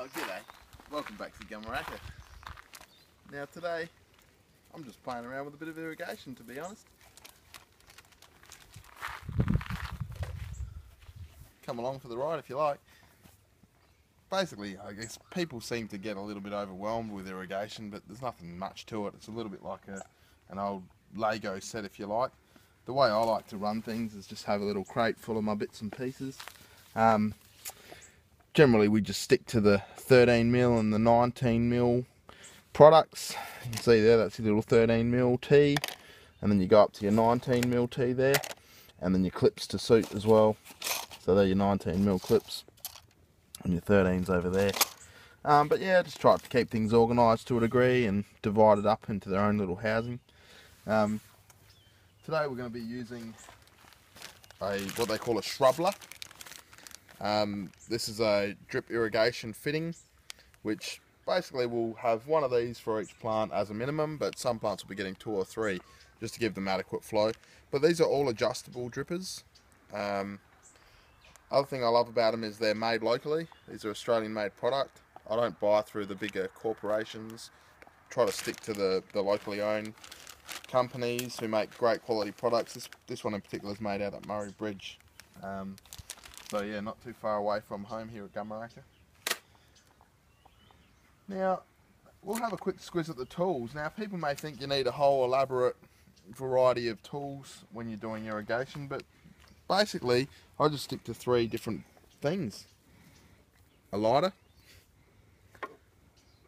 Oh, g'day. Welcome back to Gamaraka. Now today, I'm just playing around with a bit of irrigation, to be honest. Come along for the ride if you like. Basically, I guess people seem to get a little bit overwhelmed with irrigation, but there's nothing much to it. It's a little bit like an old Lego set, if you like. The way I like to run things is just have a little crate full of my bits and pieces. Generally we just stick to the 13mm and the 19mm products. You can see there, that's your little 13mm T, and then you go up to your 19mm T there, and then your clips to suit as well. So they're your 19mm clips and your 13s over there. But yeah, just try to keep things organised to a degree and divide it up into their own little housing. Today we're going to be using what they call a shrubbler. This is a drip irrigation fitting, which basically will have one of these for each plant as a minimum, but some plants will be getting 2 or 3 just to give them adequate flow. But these are all adjustable drippers. Other thing I love about them is they're made locally. These are Australian made product. I don't buy through the bigger corporations. Try to stick to the locally owned companies who make great quality products. This one in particular is made out at Murray Bridge. So yeah, not too far away from home here at Gamaraka. Now, we'll have a quick squiz at the tools. Now, people may think you need a whole elaborate variety of tools when you're doing irrigation, but basically, I just stick to 3 different things. A lighter,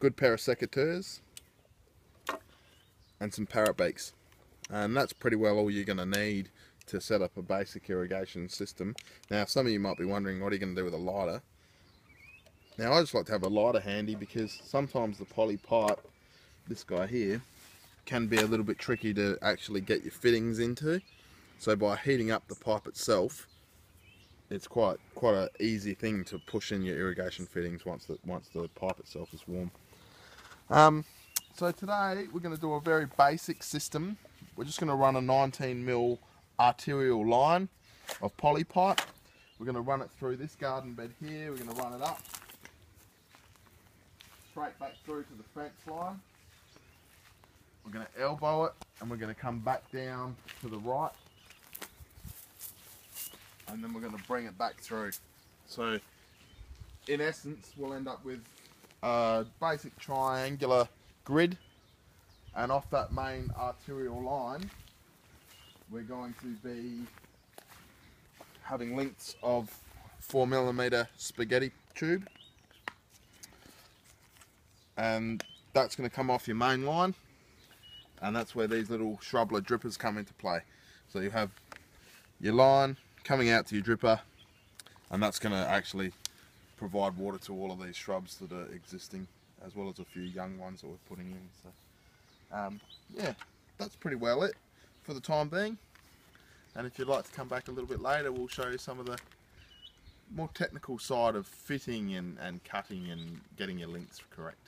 good pair of secateurs, and some parrot beaks. And that's pretty well all you're going to need to set up a basic irrigation system. Now, some of you might be wondering, what are you going to do with a lighter? Now, I just like to have a lighter handy because sometimes the poly pipe, this guy here, can be a little bit tricky to actually get your fittings into. So by heating up the pipe itself, it's quite an easy thing to push in your irrigation fittings once the pipe itself is warm. So today we're going to do a very basic system. We're just going to run a 19mm arterial line of poly pipe. We're going to run it through this garden bed here. We're going to run it up straight back through to the fence line. We're going to elbow it and we're going to come back down to the right, and then we're going to bring it back through. So in essence we'll end up with a basic triangular grid, and off that main arterial line we're going to be having lengths of 4mm spaghetti tube, and that's going to come off your main line, and that's where these little shrubbler drippers come into play. So you have your line coming out to your dripper, and that's going to actually provide water to all of these shrubs that are existing, as well as a few young ones that we're putting in. So yeah, that's pretty well it for the time being, and if you'd like to come back a little bit later, we'll show you some of the more technical side of fitting and cutting and getting your lengths correct.